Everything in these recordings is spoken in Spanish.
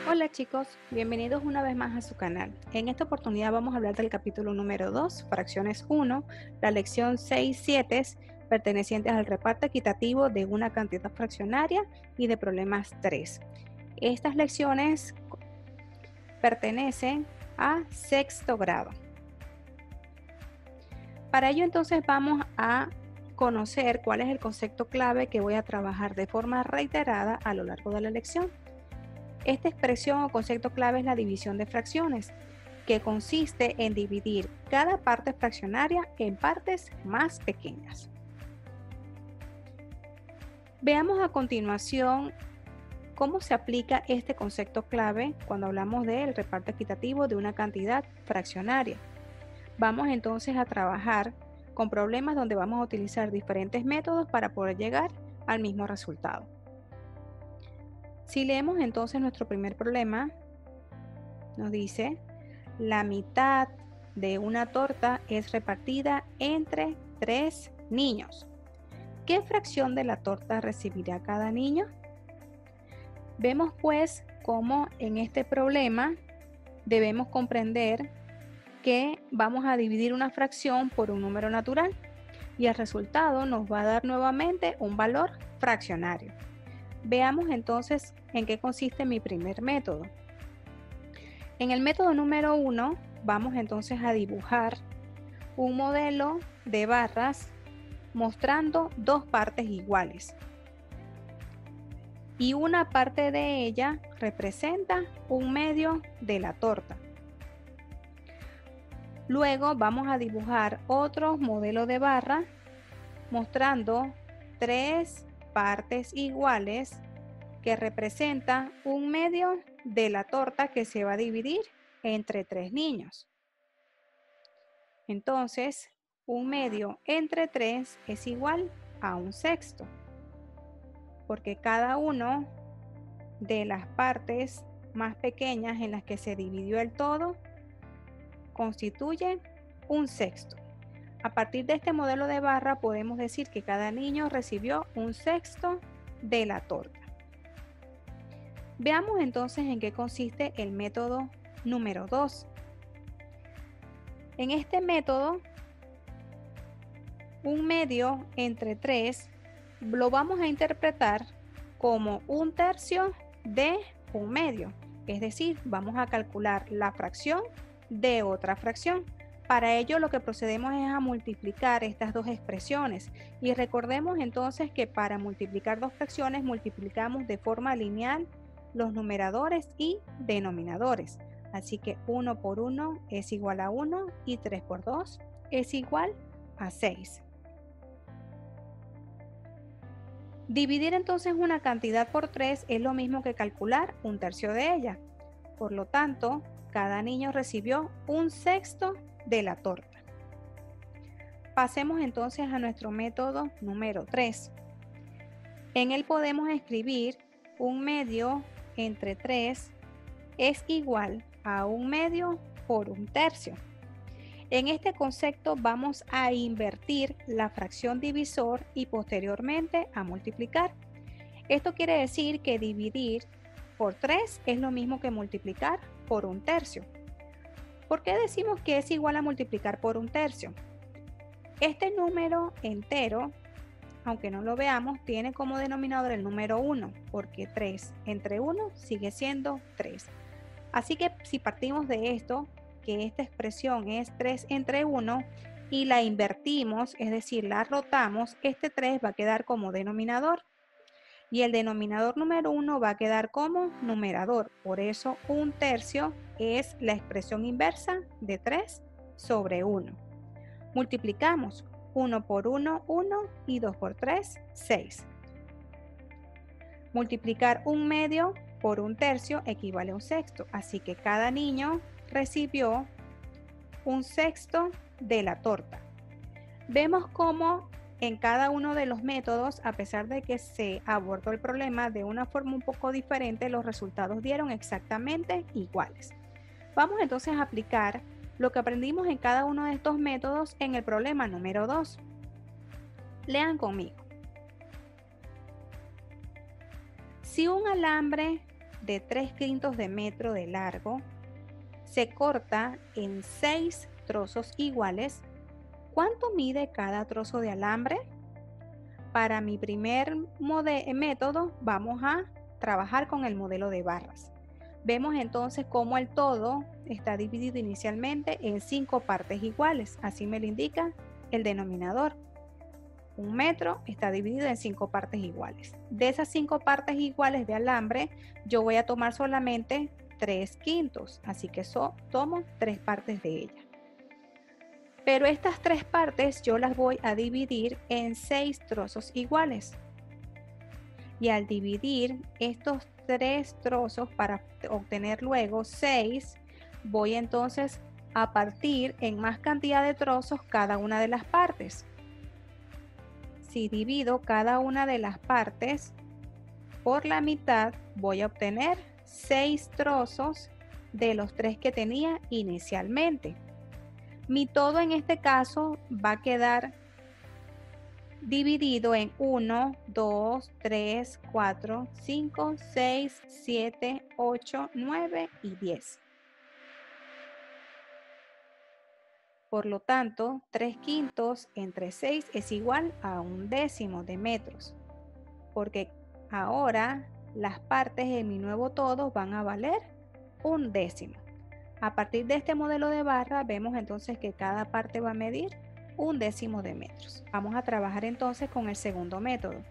Hola chicos, bienvenidos una vez más a su canal. En esta oportunidad vamos a hablar del capítulo número 2, fracciones 1, la lección 6, 7, pertenecientes al reparto equitativo de una cantidad fraccionaria y de problemas 3. Estas lecciones pertenecen a sexto grado. Para ello entonces vamos a conocer cuál es el concepto clave que voy a trabajar de forma reiterada a lo largo de la lección. Esta expresión o concepto clave es la división de fracciones, que consiste en dividir cada parte fraccionaria en partes más pequeñas. Veamos a continuación cómo se aplica este concepto clave cuando hablamos del reparto equitativo de una cantidad fraccionaria. Vamos entonces a trabajar con problemas donde vamos a utilizar diferentes métodos para poder llegar al mismo resultado. Si leemos entonces nuestro primer problema, nos dice: la mitad de una torta es repartida entre 3 niños. ¿Qué fracción de la torta recibirá cada niño? Vemos pues cómo en este problema debemos comprender que vamos a dividir una fracción por un número natural y el resultado nos va a dar nuevamente un valor fraccionario. Veamos entonces en qué consiste mi primer método. En el método número 1 vamos entonces a dibujar un modelo de barras mostrando dos partes iguales y una parte de ella representa un medio de la torta. Luego vamos a dibujar otro modelo de barra mostrando tres partes iguales que representa un medio de la torta que se va a dividir entre 3 niños. Entonces, un medio entre 3 es igual a un sexto, porque cada uno de las partes más pequeñas en las que se dividió el todo constituye un sexto. A partir de este modelo de barra podemos decir que cada niño recibió un sexto de la torta. Veamos entonces en qué consiste el método número 2. En este método, un medio entre 3 lo vamos a interpretar como un tercio de un medio, es decir, vamos a calcular la fracción de otra fracción. Para ello lo que procedemos es a multiplicar estas dos expresiones y recordemos entonces que para multiplicar dos fracciones multiplicamos de forma lineal los numeradores y denominadores. Así que 1 por 1 es igual a 1 y 3 por 2 es igual a 6. Dividir entonces una cantidad por 3 es lo mismo que calcular un tercio de ella. Por lo tanto, cada niño recibió un sexto de la torta. Pasemos entonces a nuestro método número 3. En él podemos escribir un medio entre 3 es igual a un medio por un tercio. En este concepto vamos a invertir la fracción divisor y posteriormente a multiplicar. Esto quiere decir que dividir por 3 es lo mismo que multiplicar por un tercio. ¿Por qué decimos que es igual a multiplicar por un tercio? Este número entero, aunque no lo veamos, tiene como denominador el número 1, porque 3 entre 1 sigue siendo 3. Así que si partimos de esto, que esta expresión es 3 entre 1, y la invertimos, es decir, la rotamos, este 3 va a quedar como denominador. Y el denominador número 1 va a quedar como numerador. Por eso un tercio es la expresión inversa de 3 sobre 1. Multiplicamos 1 por 1, 1 y 2 por 3, 6. Multiplicar un medio por un tercio equivale a un sexto. Así que cada niño recibió un sexto de la torta. Vemos cómo en cada uno de los métodos, a pesar de que se abordó el problema de una forma un poco diferente, los resultados dieron exactamente iguales. Vamos entonces a aplicar lo que aprendimos en cada uno de estos métodos en el problema número 2. Lean conmigo. Si un alambre de 3/5 de metro de largo se corta en 6 trozos iguales, ¿cuánto mide cada trozo de alambre? Para mi primer método vamos a trabajar con el modelo de barras. Vemos entonces cómo el todo está dividido inicialmente en 5 partes iguales, así me lo indica el denominador. Un metro está dividido en 5 partes iguales. De esas 5 partes iguales de alambre, yo voy a tomar solamente 3/5, así que tomo 3 partes de ella. Pero estas 3 partes yo las voy a dividir en 6 trozos iguales. Y al dividir estos 3 trozos para obtener luego 6, voy entonces a partir en más cantidad de trozos cada una de las partes. Si divido cada una de las partes por la mitad, voy a obtener 6 trozos de los 3 que tenía inicialmente. Mi todo en este caso va a quedar dividido en 1, 2, 3, 4, 5, 6, 7, 8, 9 y 10. Por lo tanto, 3/5 entre 6 es igual a 1/10 de metros, porque ahora las partes de mi nuevo todo van a valer 1/10. A partir de este modelo de barra vemos entonces que cada parte va a medir 1/10 de metros. Vamos a trabajar entonces con el segundo método.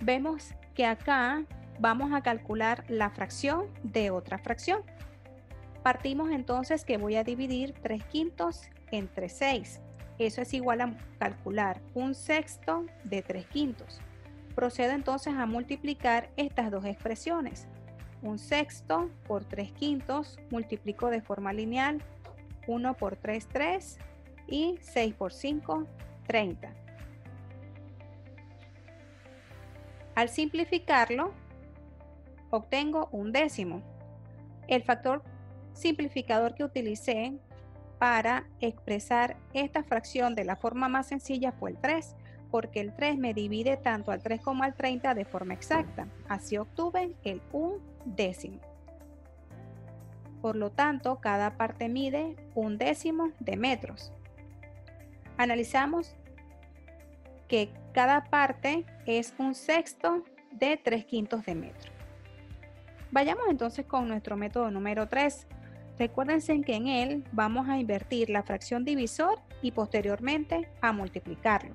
Vemos que acá vamos a calcular la fracción de otra fracción. Partimos entonces que voy a dividir 3/5 entre 6. Eso es igual a calcular 1/6 de 3/5. Procedo entonces a multiplicar estas dos expresiones. 1/6 por 3/5 multiplico de forma lineal 1 por 3, 3 y 6 por 5, 30. Al simplificarlo, obtengo 1/10. El factor simplificador que utilicé para expresar esta fracción de la forma más sencilla fue el 3, porque el 3 me divide tanto al 3 como al 30 de forma exacta. Así obtuve el 1/10. Por lo tanto, cada parte mide 1/10 de metros. Analizamos que cada parte es 1/6 de 3/5 de metro. Vayamos entonces con nuestro método número 3. Recuérdense que en él vamos a invertir la fracción divisor y posteriormente a multiplicarlo.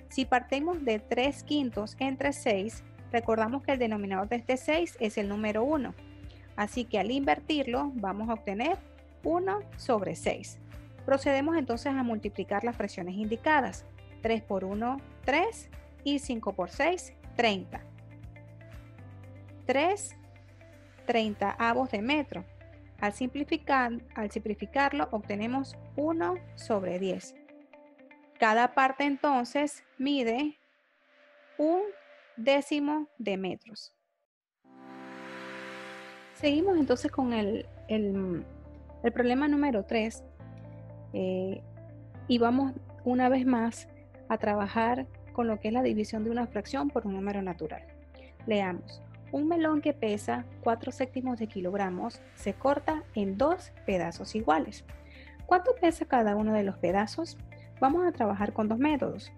Si partimos de 3/5 entre 6, recordamos que el denominador de este 6 es el número 1. Así que al invertirlo vamos a obtener 1 sobre 6. Procedemos entonces a multiplicar las fracciones indicadas. 3 por 1, 3 y 5 por 6, 30. 3 30avos de metro. Al simplificarlo obtenemos 1 sobre 10. Cada parte entonces mide 1/10 de metros. Seguimos entonces con el problema número 3 y vamos una vez más a trabajar con lo que es la división de una fracción por un número natural. Leamos. Un melón que pesa 4/7 de kilogramos se corta en 2 pedazos iguales. ¿Cuánto pesa cada uno de los pedazos? Vamos a trabajar con dos métodos.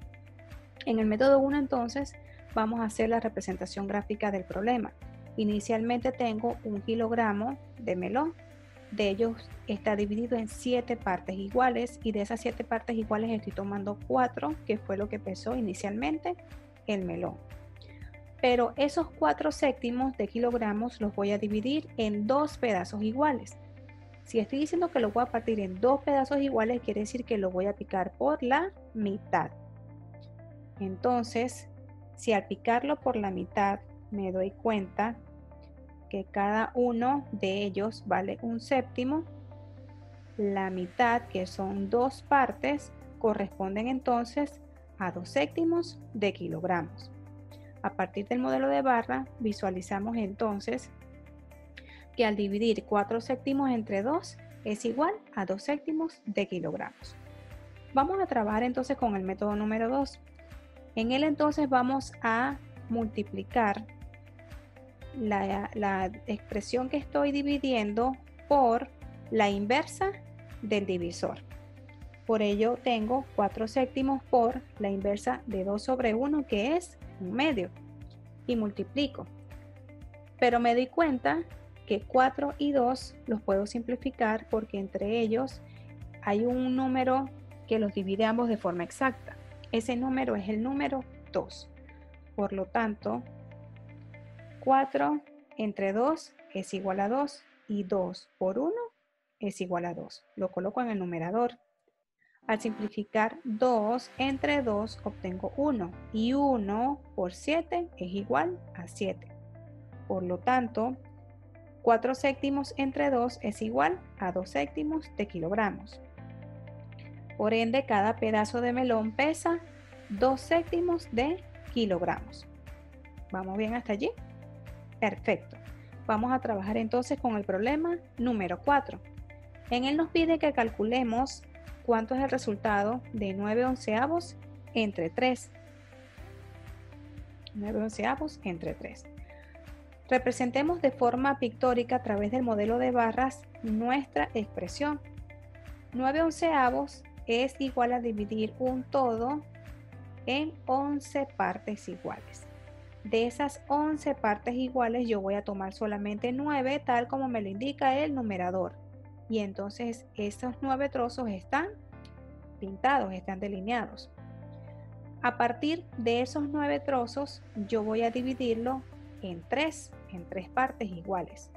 En el método 1 entonces vamos a hacer la representación gráfica del problema. Inicialmente tengo 1 kilogramo de melón. De ellos está dividido en 7 partes iguales y de esas 7 partes iguales estoy tomando 4, que fue lo que pesó inicialmente el melón. Pero esos 4/7 de kilogramos los voy a dividir en 2 pedazos iguales. Si estoy diciendo que lo voy a partir en 2 pedazos iguales, quiere decir que lo voy a picar por la mitad. Entonces, si al picarlo por la mitad me doy cuenta que cada uno de ellos vale 1/7, la mitad, que son 2 partes, corresponden entonces a 2/7 de kilogramos. A partir del modelo de barra, visualizamos entonces que al dividir 4/7 entre 2 es igual a 2/7 de kilogramos. Vamos a trabajar entonces con el método número 2. En él entonces vamos a multiplicar la expresión que estoy dividiendo por la inversa del divisor. Por ello tengo 4 séptimos por la inversa de 2 sobre 1, que es 1/2, y multiplico. Pero me doy cuenta que 4 y 2 los puedo simplificar porque entre ellos hay un número que los divide ambos de forma exacta. Ese número es el número 2. Por lo tanto, 4 entre 2 es igual a 2 y 2 por 1 es igual a 2. Lo coloco en el numerador. Al simplificar 2 entre 2 obtengo 1 y 1 por 7 es igual a 7. Por lo tanto, 4 séptimos entre 2 es igual a 2 séptimos de kilogramos. Por ende, cada pedazo de melón pesa 2 séptimos de kilogramos. ¿Vamos bien hasta allí? Perfecto. Vamos a trabajar entonces con el problema número 4. En él nos pide que calculemos cuánto es el resultado de 9 onceavos entre 3. 9 onceavos entre 3. Representemos de forma pictórica a través del modelo de barras nuestra expresión. 9 onceavos es igual a dividir un todo en 11 partes iguales. De esas 11 partes iguales yo voy a tomar solamente 9 tal como me lo indica el numerador. Y entonces estos 9 trozos están pintados, están delineados. A partir de esos 9 trozos yo voy a dividirlo en 3 partes iguales.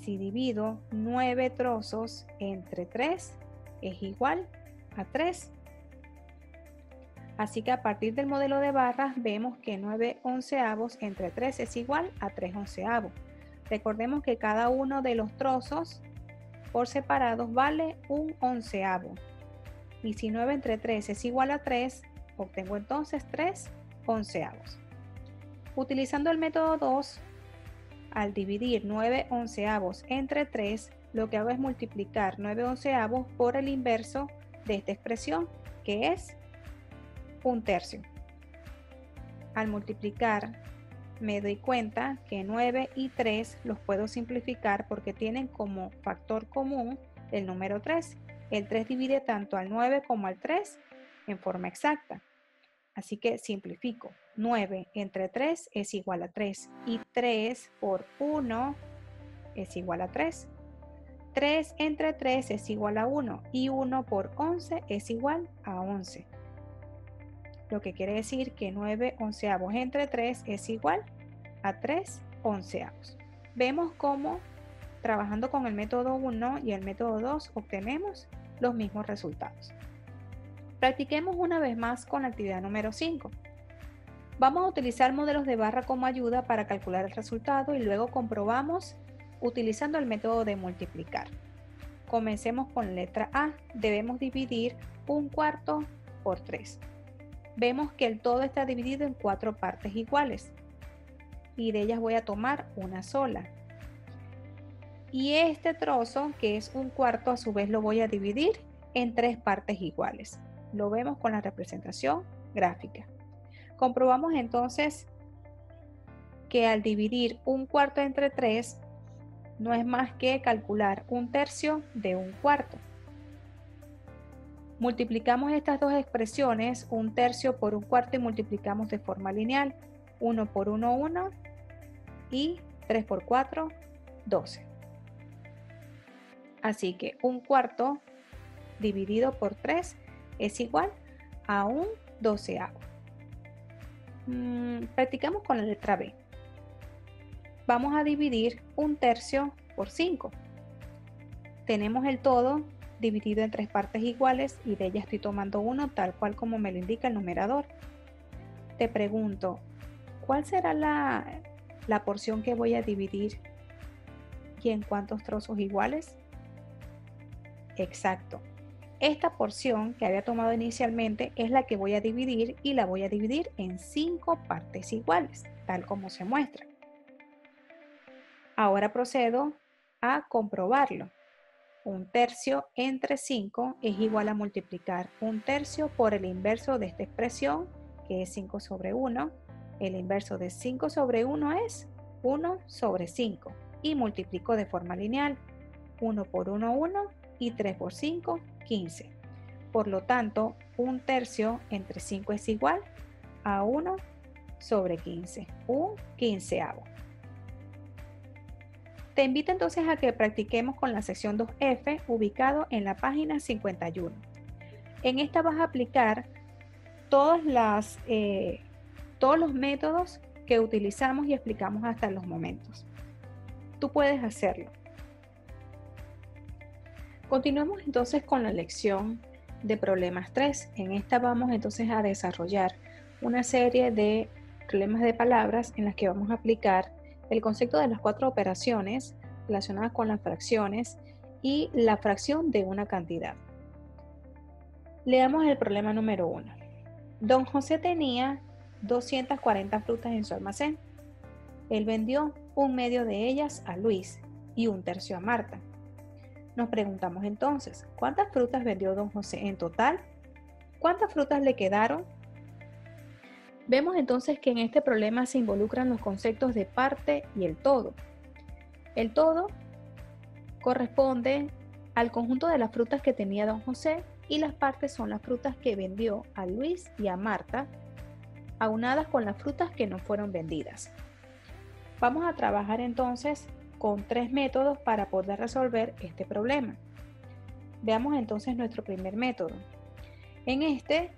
Si divido 9 trozos entre 3 es igual a 3. Así que a partir del modelo de barras vemos que 9 onceavos entre 3 es igual a 3 onceavos. Recordemos que cada uno de los trozos por separados vale un onceavo. Y si 9 entre 3 es igual a 3, obtengo entonces 3 onceavos. Utilizando el método 2, al dividir 9 onceavos entre 3, lo que hago es multiplicar 9 onceavos por el inverso de esta expresión, que es 1/3. Al multiplicar, me doy cuenta que 9 y 3 los puedo simplificar porque tienen como factor común el número 3. El 3 divide tanto al 9 como al 3 en forma exacta. Así que simplifico. 9 entre 3 es igual a 3 y 3 por 1 es igual a 3. 3 entre 3 es igual a 1 y 1 por 11 es igual a 11. Lo que quiere decir que 9 onceavos entre 3 es igual a 3 onceavos. Vemos cómo trabajando con el método 1 y el método 2 obtenemos los mismos resultados. Practiquemos una vez más con la actividad número 5. Vamos a utilizar modelos de barra como ayuda para calcular el resultado y luego comprobamos utilizando el método de multiplicar. Comencemos con la letra A. Debemos dividir 1/4 por 3. Vemos que el todo está dividido en 4 partes iguales y de ellas voy a tomar una sola. Y este trozo, que es 1/4, a su vez lo voy a dividir en 3 partes iguales. Lo vemos con la representación gráfica. Comprobamos entonces que al dividir 1/4 entre 3 no es más que calcular 1/3 de 1/4. Multiplicamos estas dos expresiones, 1/3 por 1/4, y multiplicamos de forma lineal. 1 por 1, 1 y 3 por 4, 12. Así que 1/4 dividido por 3 es igual a un doceavo. Practicamos con la letra B. Vamos a dividir 1/3 por 5. Tenemos el todo dividido en 3 partes iguales y de ellas estoy tomando 1 tal cual como me lo indica el numerador. Te pregunto, ¿cuál será la porción que voy a dividir y en cuántos trozos iguales? Exacto. Esta porción que había tomado inicialmente es la que voy a dividir y la voy a dividir en 5 partes iguales, tal como se muestra. Ahora procedo a comprobarlo. 1/3 entre 5 es igual a multiplicar 1/3 por el inverso de esta expresión, que es 5 sobre 1. El inverso de 5 sobre 1 es 1 sobre 5 y multiplico de forma lineal. 1 por 1, 1 y 3 por 5, 15. Por lo tanto, 1/3 entre 5 es igual a 1 sobre 15, un quinceavo. Te invito entonces a que practiquemos con la sección 2F ubicado en la página 51. En esta vas a aplicar todos los métodos que utilizamos y explicamos hasta los momentos. Tú puedes hacerlo. Continuemos entonces con la lección de problemas 3. En esta vamos entonces a desarrollar una serie de problemas de palabras en las que vamos a aplicar el concepto de las 4 operaciones relacionadas con las fracciones y la fracción de una cantidad. Leamos el problema número 1. Don José tenía 240 frutas en su almacén. Él vendió 1/2 de ellas a Luis y 1/3 a Marta. Nos preguntamos entonces, ¿cuántas frutas vendió don José en total? ¿Cuántas frutas le quedaron? Vemos entonces que en este problema se involucran los conceptos de parte y el todo. El todo corresponde al conjunto de las frutas que tenía don José y las partes son las frutas que vendió a Luis y a Marta, aunadas con las frutas que no fueron vendidas. Vamos a trabajar entonces con 3 métodos para poder resolver este problema. Veamos entonces nuestro primer método. En este,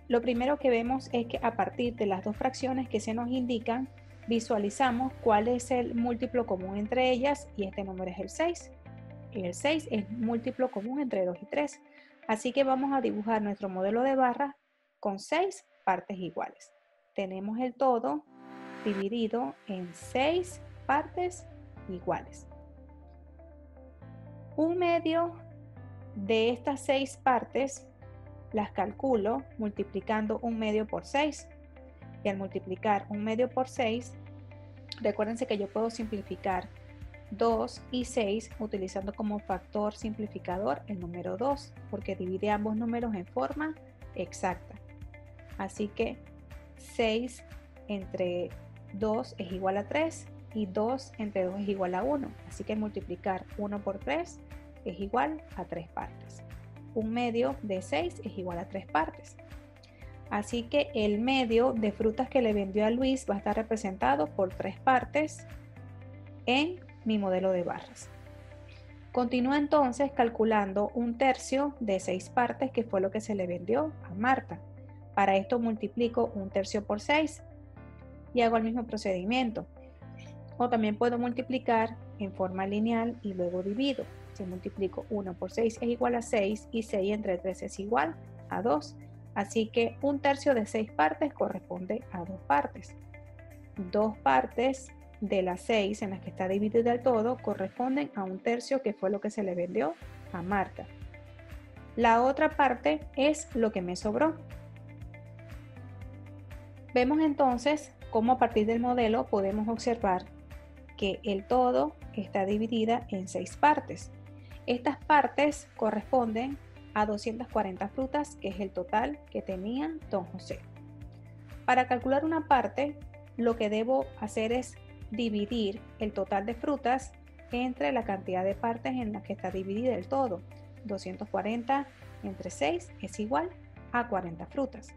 lo primero que vemos es que a partir de las 2 fracciones que se nos indican, visualizamos cuál es el múltiplo común entre ellas y este número es el 6. El 6 es múltiplo común entre 2 y 3. Así que vamos a dibujar nuestro modelo de barra con 6 partes iguales. Tenemos el todo dividido en 6 partes iguales. 1/2 de estas 6 partes las calculo multiplicando 1/2 por 6. Y al multiplicar 1/2 por 6, recuérdense que yo puedo simplificar 2 y 6 utilizando como factor simplificador el número 2, porque divide ambos números en forma exacta. Así que 6 entre 2 es igual a 3 y 2 entre 2 es igual a 1. Así que multiplicar 1 por 3 es igual a 3 partes. 1/2 de 6 es igual a 3 partes. Así que el medio de frutas que le vendió a Luis va a estar representado por 3 partes en mi modelo de barras. Continúa entonces calculando 1/3 de 6 partes, que fue lo que se le vendió a Marta. Para esto multiplico 1/3 por 6 y hago el mismo procedimiento. O también puedo multiplicar en forma lineal y luego divido. Si multiplico 1 por 6 es igual a 6 y 6 entre 3 es igual a 2. Así que 1/3 de 6 partes corresponde a 2 partes. 2 partes de las 6 en las que está dividido el todo corresponden a 1/3, que fue lo que se le vendió a Marta. La otra parte es lo que me sobró. Vemos entonces cómo a partir del modelo podemos observar que el todo está dividida en 6 partes. Estas partes corresponden a 240 frutas, que es el total que tenía don José. Para calcular una parte, lo que debo hacer es dividir el total de frutas entre la cantidad de partes en las que está dividida el todo. 240 entre 6 es igual a 40 frutas.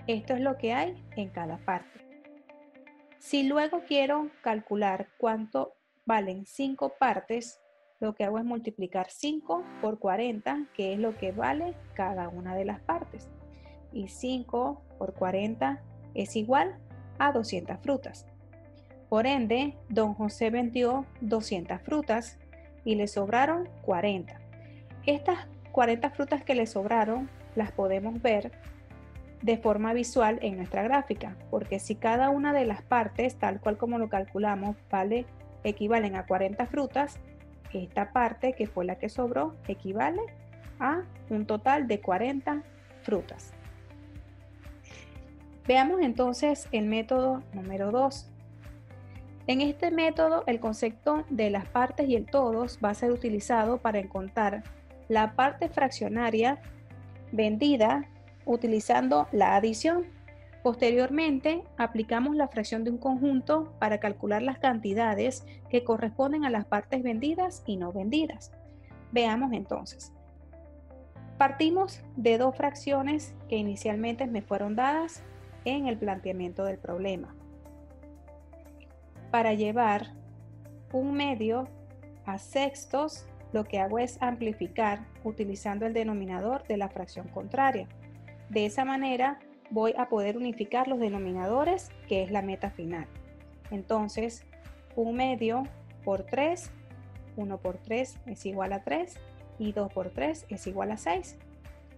Esto es lo que hay en cada parte. Si luego quiero calcular cuánto valen 5 partes, lo que hago es multiplicar 5 por 40, que es lo que vale cada una de las partes. Y 5 por 40 es igual a 200 frutas. Por ende, don José vendió 200 frutas y le sobraron 40. Estas 40 frutas que le sobraron las podemos ver de forma visual en nuestra gráfica, porque si cada una de las partes, tal cual como lo calculamos, equivalen a 40 frutas, esta parte que fue la que sobró equivale a un total de 40 frutas. Veamos entonces el método número 2. En este método, el concepto de las partes y el todos va a ser utilizado para encontrar la parte fraccionaria vendida utilizando la adición. Posteriormente, aplicamos la fracción de un conjunto para calcular las cantidades que corresponden a las partes vendidas y no vendidas. Veamos entonces. Partimos de dos fracciones que inicialmente me fueron dadas en el planteamiento del problema. Para llevar un medio a sextos, lo que hago es amplificar utilizando el denominador de la fracción contraria. De esa manera voy a poder unificar los denominadores, que es la meta final. Entonces, un medio por 3, 1 por 3 es igual a 3 y 2 por 3 es igual a 6.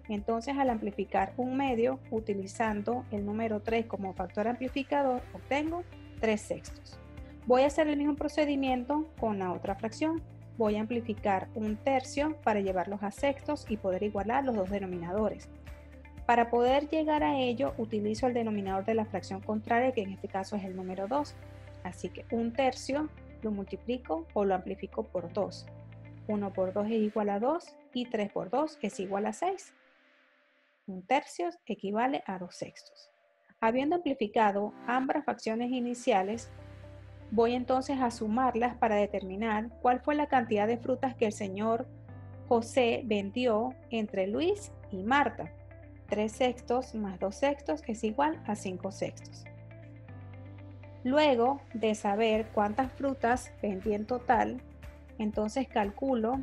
Entonces, al amplificar un medio utilizando el número 3 como factor amplificador, obtengo 3 sextos. Voy a hacer el mismo procedimiento con la otra fracción. Voy a amplificar un tercio para llevarlos a sextos y poder igualar los dos denominadores. Para poder llegar a ello, utilizo el denominador de la fracción contraria, que en este caso es el número 2. Así que un tercio lo multiplico o lo amplifico por 2. 1 por 2 es igual a 2 y 3 por 2 es igual a 6. Un tercio equivale a 2 sextos. Habiendo amplificado ambas fracciones iniciales, voy entonces a sumarlas para determinar cuál fue la cantidad de frutas que el señor José vendió entre Luis y Marta. 3 sextos más 2 sextos es igual a 5 sextos. Luego de saber cuántas frutas vendí en total, entonces calculo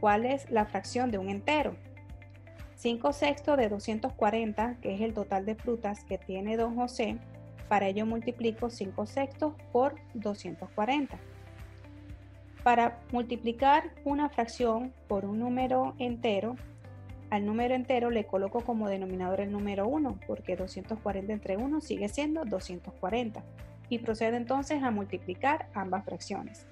cuál es la fracción de un entero. 5 sextos de 240, que es el total de frutas que tiene don José. Para ello multiplico 5 sextos por 240. Para multiplicar una fracción por un número entero, al número entero le coloco como denominador el número 1, porque 240 entre 1 sigue siendo 240. Y procedo entonces a multiplicar ambas fracciones.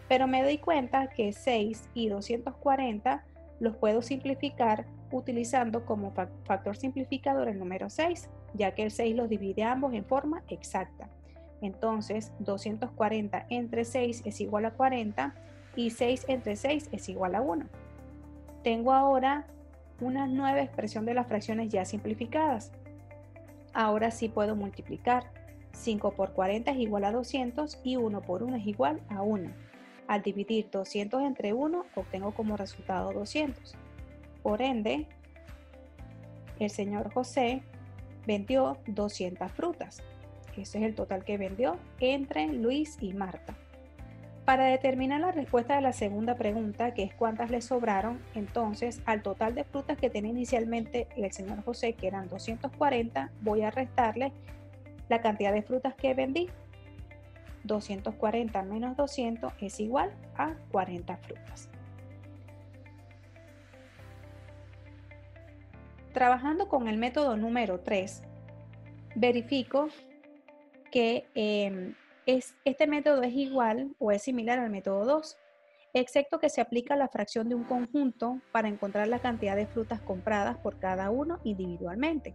Pero me doy cuenta que 6 y 240 los puedo simplificar utilizando como factor simplificador el número 6, ya que el 6 los divide ambos en forma exacta. Entonces, 240 entre 6 es igual a 40 y 6 entre 6 es igual a 1. Tengo ahora una nueva expresión de las fracciones ya simplificadas. Ahora sí puedo multiplicar. 5 por 40 es igual a 200 y 1 por 1 es igual a 1. Al dividir 200 entre 1, obtengo como resultado 200. Por ende, el señor José vendió 200 frutas. Ese es el total que vendió entre Luis y Marta. Para determinar la respuesta de la segunda pregunta, que es cuántas le sobraron, entonces al total de frutas que tenía inicialmente el señor José, que eran 240, voy a restarle la cantidad de frutas que vendí. 240 menos 200 es igual a 40 frutas. Trabajando con el método número 3, verifico que este método es igual o es similar al método 2, excepto que se aplica la fracción de un conjunto para encontrar la cantidad de frutas compradas por cada uno individualmente,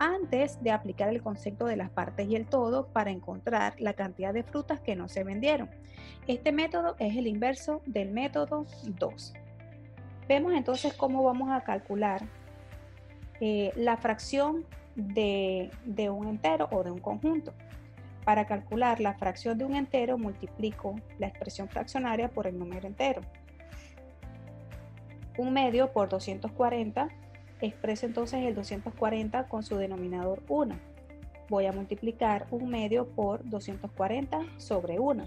antes de aplicar el concepto de las partes y el todo para encontrar la cantidad de frutas que no se vendieron. Este método es el inverso del método 2. Vemos entonces cómo vamos a calcular la fracción de un entero o de un conjunto. Para calcular la fracción de un entero, multiplico la expresión fraccionaria por el número entero. Un medio por 240, expreso entonces el 240 con su denominador 1. Voy a multiplicar un medio por 240 sobre 1.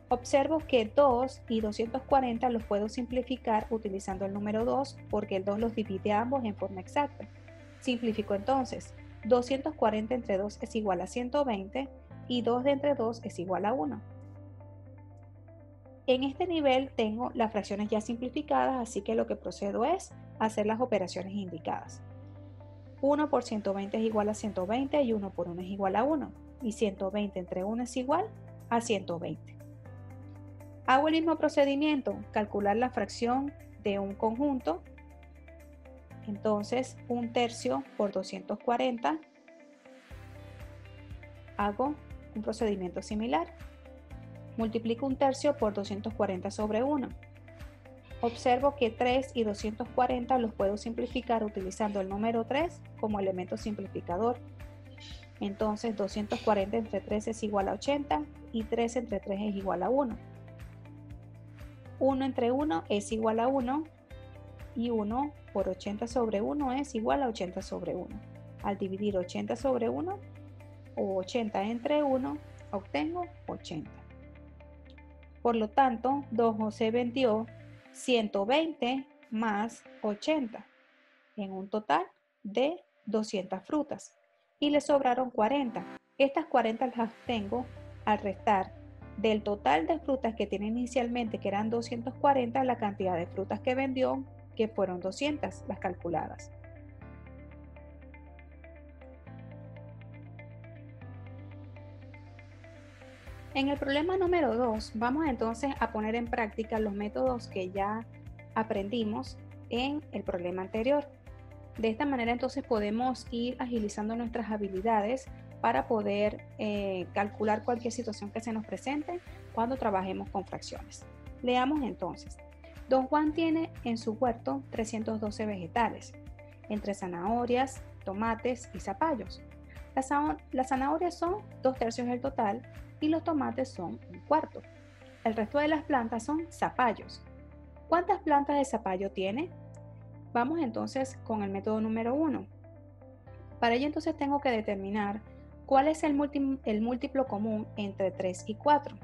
Observo que 2 y 240 los puedo simplificar utilizando el número 2 porque el 2 los divide a ambos en forma exacta. Simplifico entonces. 240 entre 2 es igual a 120 y 2 de entre 2 es igual a 1. En este nivel tengo las fracciones ya simplificadas, así que lo que procedo es hacer las operaciones indicadas. 1 por 120 es igual a 120 y 1 por 1 es igual a 1. Y 120 entre 1 es igual a 120. Hago el mismo procedimiento, calcular la fracción de un conjunto. Entonces, un tercio por 240. Hago un procedimiento similar. Multiplico un tercio por 240 sobre 1. Observo que 3 y 240 los puedo simplificar utilizando el número 3 como elemento simplificador. Entonces 240 entre 3 es igual a 80 y 3 entre 3 es igual a 1. 1 entre 1 es igual a 1 y 1 por 80 sobre 1 es igual a 80 sobre 1. Al dividir 80 sobre 1 o 80 entre 1, obtengo 80. Por lo tanto, don José vendió 120 más 80 en un total de 200 frutas y le sobraron 40. Estas 40 las tengo al restar del total de frutas que tiene inicialmente, que eran 240, la cantidad de frutas que vendió, que fueron 200 las calculadas. En el problema número 2, vamos entonces a poner en práctica los métodos que ya aprendimos en el problema anterior. De esta manera entonces podemos ir agilizando nuestras habilidades para poder calcular cualquier situación que se nos presente cuando trabajemos con fracciones. Leamos entonces. Don Juan tiene en su huerto 312 vegetales, entre zanahorias, tomates y zapallos. Las zanahorias son 2/3 del total y los tomates son 1/4. El resto de las plantas son zapallos. ¿Cuántas plantas de zapallo tiene? Vamos entonces con el método número 1. Para ello entonces tengo que determinar cuál es el múltiplo común entre 3 y 4.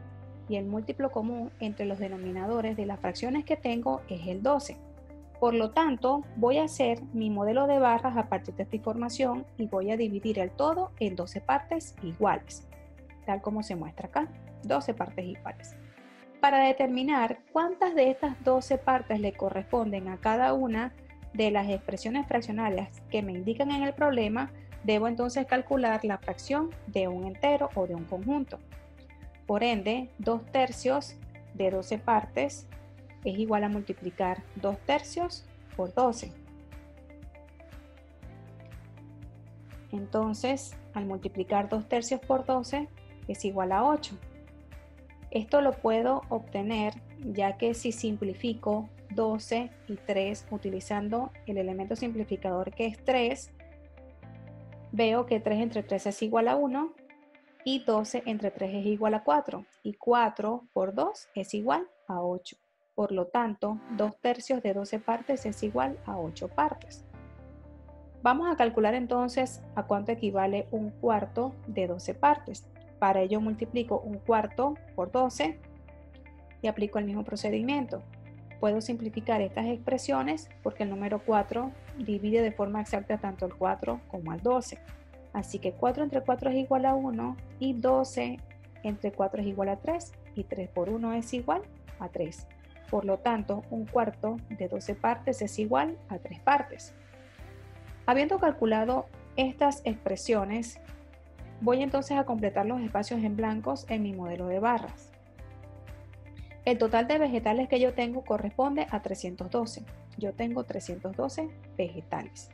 Y el múltiplo común entre los denominadores de las fracciones que tengo es el 12. Por lo tanto, voy a hacer mi modelo de barras a partir de esta información y voy a dividir el todo en 12 partes iguales, tal como se muestra acá, 12 partes iguales. Para determinar cuántas de estas 12 partes le corresponden a cada una de las expresiones fraccionarias que me indican en el problema, debo entonces calcular la fracción de un entero o de un conjunto. Por ende, 2/3 de 12 partes es igual a multiplicar 2/3 por 12. Entonces, al multiplicar 2/3 por 12 es igual a 8. Esto lo puedo obtener ya que si simplifico 12 y 3 utilizando el elemento simplificador que es 3, veo que 3 entre 3 es igual a 1 y 12 entre 3 es igual a 4 y 4 por 2 es igual a 8. Por lo tanto, 2/3 de 12 partes es igual a 8 partes. Vamos a calcular entonces a cuánto equivale 1/4 de 12 partes. Para ello multiplico 1/4 por 12 y aplico el mismo procedimiento. Puedo simplificar estas expresiones porque el número 4 divide de forma exacta tanto el 4 como al 12. Así que 4 entre 4 es igual a 1 y 12 entre 4 es igual a 3 y 3 por 1 es igual a 3. Por lo tanto, 1/4 de 12 partes es igual a 3 partes. Habiendo calculado estas expresiones, voy entonces a completar los espacios en blancos en mi modelo de barras. El total de vegetales que yo tengo corresponde a 312. Yo tengo 312 vegetales.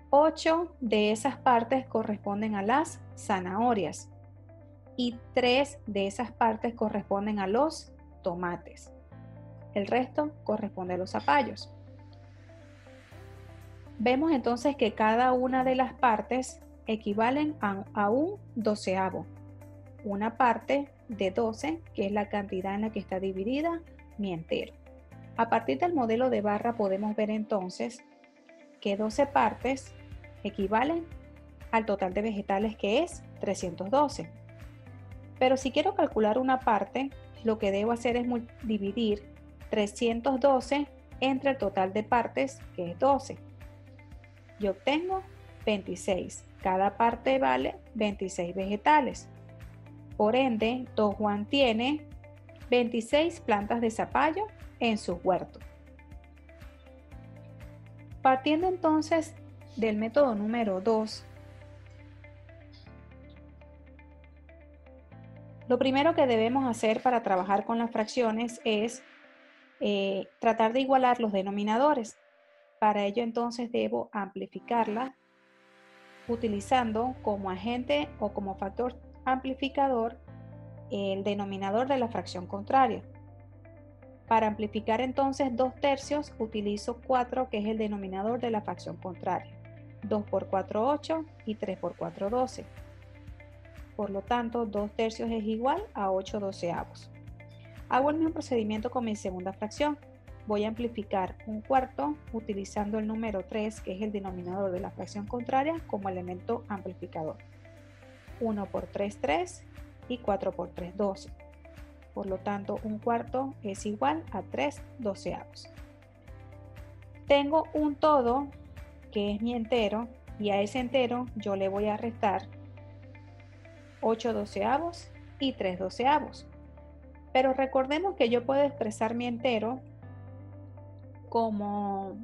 8 de esas partes corresponden a las zanahorias y 3 de esas partes corresponden a los tomates. El resto corresponde a los zapallos. Vemos entonces que cada una de las partes equivalen a un doceavo. Una parte de 12, que es la cantidad en la que está dividida mi entero. A partir del modelo de barra podemos ver entonces que 12 partes equivalen al total de vegetales que es 312. Pero si quiero calcular una parte, lo que debo hacer es dividir 312 entre el total de partes que es 12. Yo obtengo 26. Cada parte vale 26 vegetales. Por ende, don Juan tiene 26 plantas de zapallo en su huerto. Partiendo entonces del método número 2, lo primero que debemos hacer para trabajar con las fracciones es tratar de igualar los denominadores. Para ello entonces debo amplificarla utilizando como agente o como factor amplificador el denominador de la fracción contraria. Para amplificar entonces 2/3 utilizo 4, que es el denominador de la fracción contraria. 2 por 4, 8 y 3 por 4, 12. Por lo tanto, 2 tercios es igual a 8 doceavos. Hago el mismo procedimiento con mi segunda fracción. Voy a amplificar un cuarto utilizando el número 3, que es el denominador de la fracción contraria, como elemento amplificador. 1 por 3, 3 y 4 por 3, 12. Por lo tanto, un cuarto es igual a 3 doceavos. Tengo un todo, que es mi entero, y a ese entero yo le voy a restar 8 doceavos y 3 doceavos. Pero recordemos que yo puedo expresar mi entero como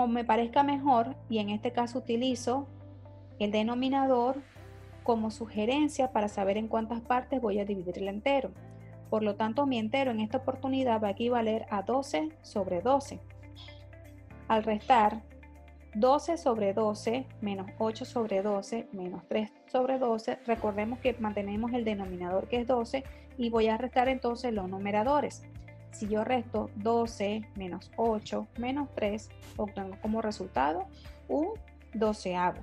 me parezca mejor, y en este caso utilizo el denominador como sugerencia para saber en cuántas partes voy a dividir el entero. Por lo tanto, mi entero en esta oportunidad va a equivaler a 12 sobre 12. Al restar 12 sobre 12 menos 8 sobre 12 menos 3 sobre 12, recordemos que mantenemos el denominador, que es 12, y voy a restar entonces los numeradores. Si yo resto 12 menos 8 menos 3, obtengo como resultado un doceavo.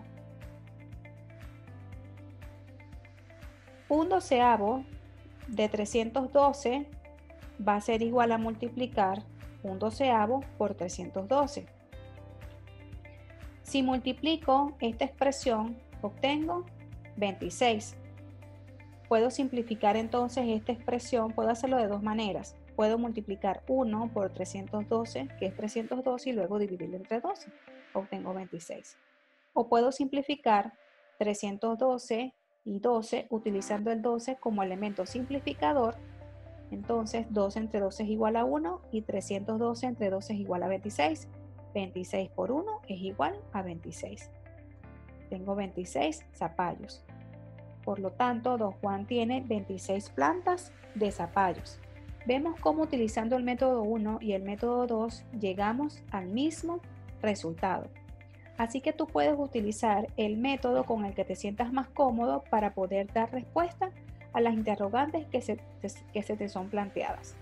Un doceavo de 312 va a ser igual a multiplicar un doceavo por 312. Si multiplico esta expresión, obtengo 26. Puedo simplificar entonces esta expresión, puedo hacerlo de dos maneras. Puedo multiplicar 1 por 312, que es 312, y luego dividirlo entre 12. Obtengo 26. O puedo simplificar 312 y 12 utilizando el 12 como elemento simplificador. Entonces 12 entre 12 es igual a 1 y 312 entre 12 es igual a 26. 26 por 1 es igual a 26. Tengo 26 zapallos. Por lo tanto, don Juan tiene 26 plantas de zapallos. Vemos cómo utilizando el método 1 y el método 2 llegamos al mismo resultado. Así que tú puedes utilizar el método con el que te sientas más cómodo para poder dar respuesta a las interrogantes que se te son planteadas.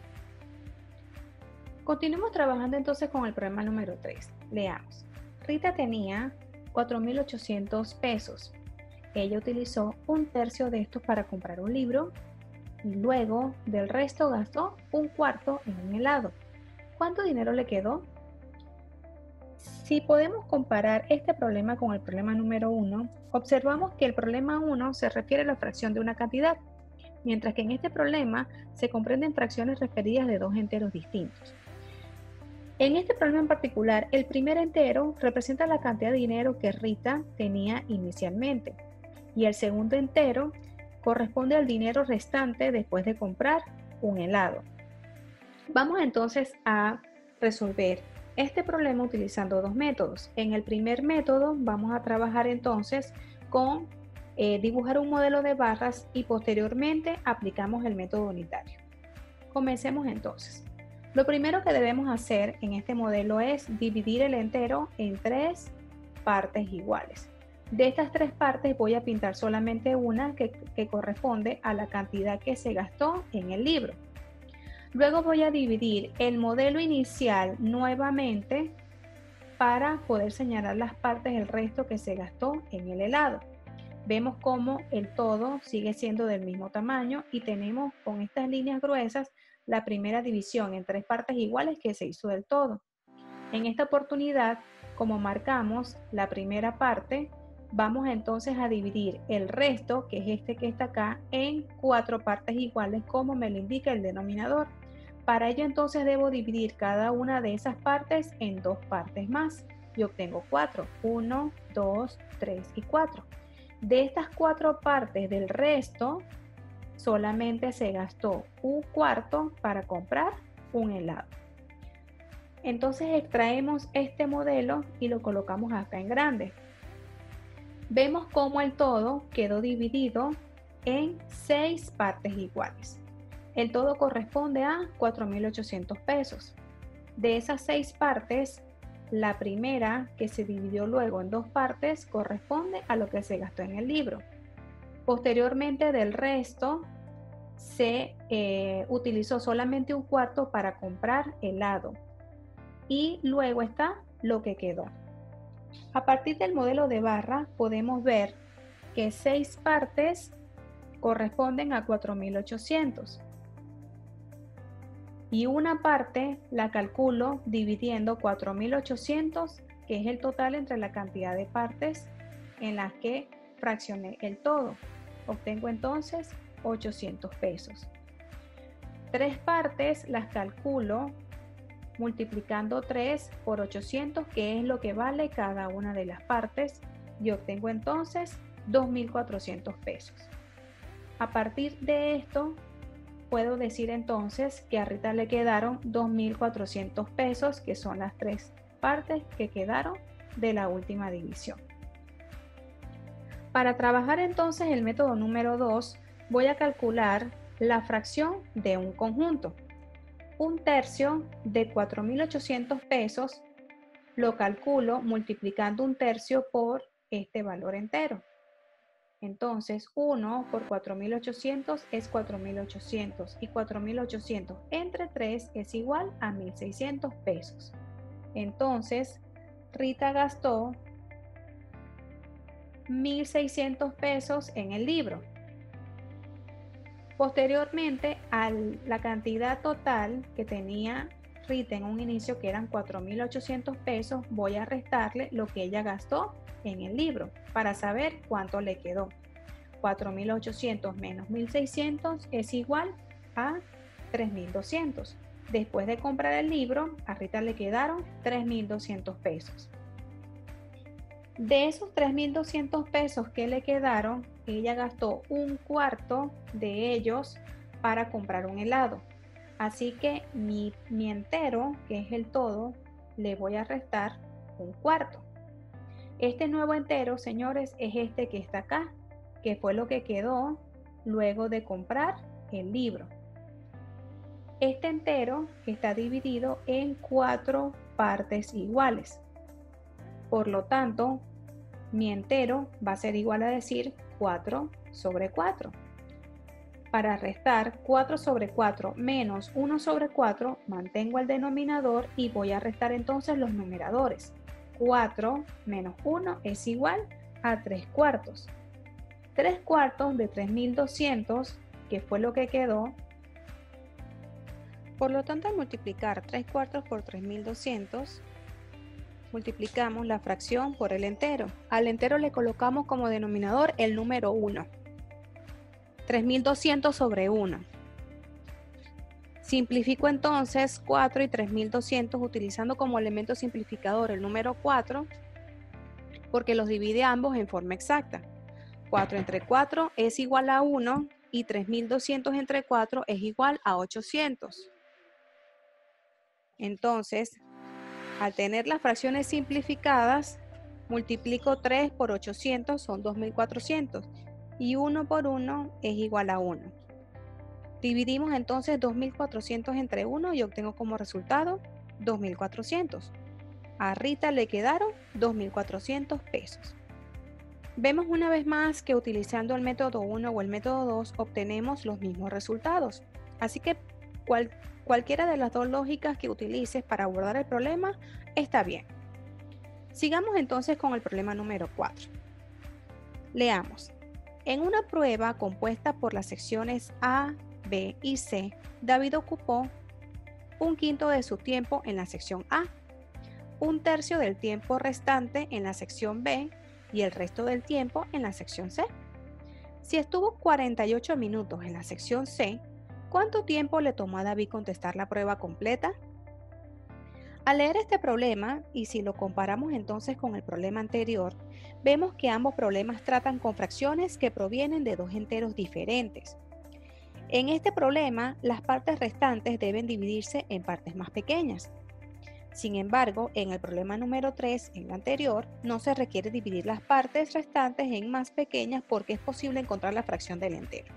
Continuemos trabajando entonces con el problema número 3. Leamos. Rita tenía 4.800 pesos. Ella utilizó un tercio de estos para comprar un libro y luego del resto gastó un cuarto en un helado. ¿Cuánto dinero le quedó? Si podemos comparar este problema con el problema número 1, observamos que el problema 1 se refiere a la fracción de una cantidad, mientras que en este problema se comprenden fracciones referidas de dos enteros distintos. En este problema en particular, el primer entero representa la cantidad de dinero que Rita tenía inicialmente y el segundo entero corresponde al dinero restante después de comprar un helado. Vamos entonces a resolver este problema utilizando dos métodos. En el primer método vamos a trabajar entonces con dibujar un modelo de barras y posteriormente aplicamos el método unitario. Comencemos entonces. Lo primero que debemos hacer en este modelo es dividir el entero en tres partes iguales. De estas tres partes voy a pintar solamente una que corresponde a la cantidad que se gastó en el libro. Luego voy a dividir el modelo inicial nuevamente para poder señalar las partes del resto que se gastó en el helado. Vemos cómo el todo sigue siendo del mismo tamaño y tenemos con estas líneas gruesas la primera división en tres partes iguales que se hizo del todo. En esta oportunidad, como marcamos la primera parte, vamos entonces a dividir el resto, que es este que está acá, en cuatro partes iguales como me lo indica el denominador. Para ello entonces debo dividir cada una de esas partes en dos partes más y obtengo 4. 1, 2, 3 y 4. De estas cuatro partes del resto, solamente se gastó un cuarto para comprar un helado. Entonces extraemos este modelo y lo colocamos acá en grande. Vemos cómo el todo quedó dividido en 6 partes iguales. El todo corresponde a 4.800 pesos. De esas 6 partes, la primera, que se dividió luego en dos partes, corresponde a lo que se gastó en el libro. Posteriormente del resto, se utilizó solamente un cuarto para comprar helado. Y luego está lo que quedó. A partir del modelo de barra podemos ver que 6 partes corresponden a 4.800 y una parte la calculo dividiendo 4.800, que es el total entre la cantidad de partes en las que fraccioné el todo. Obtengo entonces 800 pesos. 3 partes las calculo multiplicando 3 por 800, que es lo que vale cada una de las partes, y obtengo entonces 2.400 pesos. A partir de esto, puedo decir entonces que a Rita le quedaron 2.400 pesos, que son las 3 partes que quedaron de la última división. Para trabajar entonces el método número 2, voy a calcular la fracción de un conjunto. Un tercio de 4.800 pesos lo calculo multiplicando un tercio por este valor entero. Entonces, 1 por 4.800 es 4.800 y 4.800 entre 3 es igual a 1.600 pesos. Entonces, Rita gastó 1.600 pesos en el libro. Posteriormente, a la cantidad total que tenía Rita en un inicio, que eran 4.800 pesos, voy a restarle lo que ella gastó en el libro para saber cuánto le quedó. 4.800 menos 1.600 es igual a 3.200. Después de comprar el libro, a Rita le quedaron 3.200 pesos. De esos 3.200 pesos que le quedaron, ella gastó un cuarto de ellos para comprar un helado. Así que mi entero, que es el todo, le voy a restar un cuarto. Este nuevo entero, señores, es este que está acá, que fue lo que quedó luego de comprar el libro. Este entero está dividido en 4 partes iguales. Por lo tanto, mi entero va a ser igual a decir 4 sobre 4. Para restar 4 sobre 4 menos 1 sobre 4, mantengo el denominador y voy a restar entonces los numeradores. 4 menos 1 es igual a 3 cuartos. 3 cuartos de 3.200, que fue lo que quedó. Por lo tanto, al multiplicar 3 cuartos por 3.200, multiplicamos la fracción por el entero. Al entero le colocamos como denominador el número 1. 3.200 sobre 1. Simplifico entonces 4 y 3.200 utilizando como elemento simplificador el número 4, porque los divide ambos en forma exacta. 4 entre 4 es igual a 1 y 3.200 entre 4 es igual a 800. Entonces, al tener las fracciones simplificadas, multiplico 3 por 800, son 2.400, y 1 por 1 es igual a 1. Dividimos entonces 2.400 entre 1 y obtengo como resultado 2.400. A Rita le quedaron 2.400 pesos. Vemos una vez más que utilizando el método 1 o el método 2 obtenemos los mismos resultados. Así que cualquiera de las dos lógicas que utilices para abordar el problema está bien. Sigamos entonces con el problema número 4. Leamos. En una prueba compuesta por las secciones A, B y C, David ocupó un quinto de su tiempo en la sección A, un tercio del tiempo restante en la sección B y el resto del tiempo en la sección C. Si estuvo 48 minutos en la sección C, ¿cuánto tiempo le tomó a David contestar la prueba completa? Al leer este problema, y si lo comparamos entonces con el problema anterior, vemos que ambos problemas tratan con fracciones que provienen de dos enteros diferentes. En este problema, las partes restantes deben dividirse en partes más pequeñas. Sin embargo, en el problema número 3, en el anterior, no se requiere dividir las partes restantes en más pequeñas porque es posible encontrar la fracción del entero.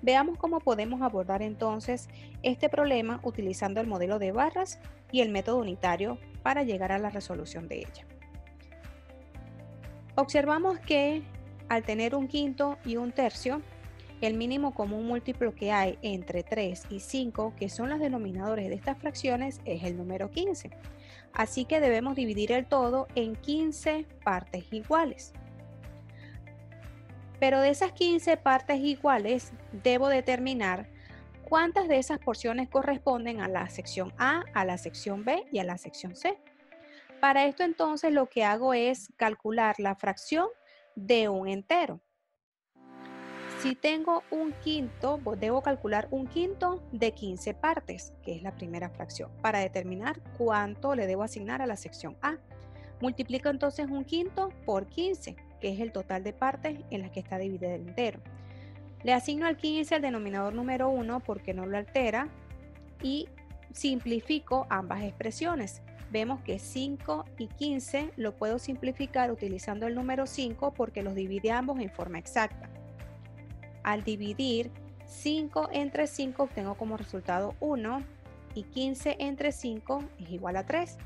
Veamos cómo podemos abordar entonces este problema utilizando el modelo de barras y el método unitario para llegar a la resolución de ella. Observamos que al tener un quinto y un tercio, el mínimo común múltiplo que hay entre 3 y 5, que son los denominadores de estas fracciones, es el número 15. Así que debemos dividir el todo en 15 partes iguales. Pero de esas 15 partes iguales, debo determinar cuántas de esas porciones corresponden a la sección A, a la sección B y a la sección C. Para esto entonces lo que hago es calcular la fracción de un entero. Si tengo un quinto, debo calcular un quinto de 15 partes, que es la primera fracción, para determinar cuánto le debo asignar a la sección A. Multiplico entonces un quinto por 15, que es el total de partes en las que está dividido el entero. Le asigno al 15 el denominador número 1 porque no lo altera y simplifico ambas expresiones. Vemos que 5 y 15 lo puedo simplificar utilizando el número 5 porque los divide ambos en forma exacta. Al dividir 5 entre 5 obtengo como resultado 1 y 15 entre 5 es igual a 3.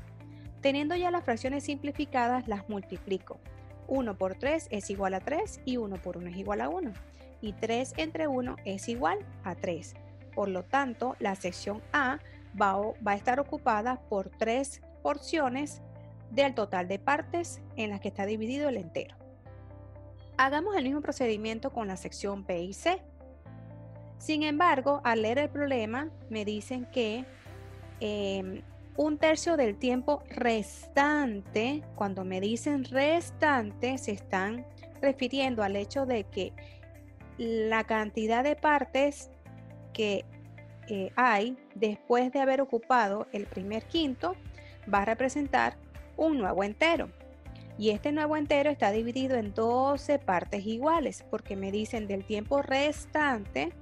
Teniendo ya las fracciones simplificadas, las multiplico. 1 por 3 es igual a 3 y 1 por 1 es igual a 1. Y 3 entre 1 es igual a 3. Por lo tanto, la sección A va a estar ocupada por 3 porciones del total de partes en las que está dividido el entero. Hagamos el mismo procedimiento con la sección B y C. Sin embargo, al leer el problema, me dicen que un tercio del tiempo restante, cuando me dicen restante, se están refiriendo al hecho de que la cantidad de partes que hay después de haber ocupado el primer quinto va a representar un nuevo entero. Y este nuevo entero está dividido en 12 partes iguales, porque me dicen del tiempo restante,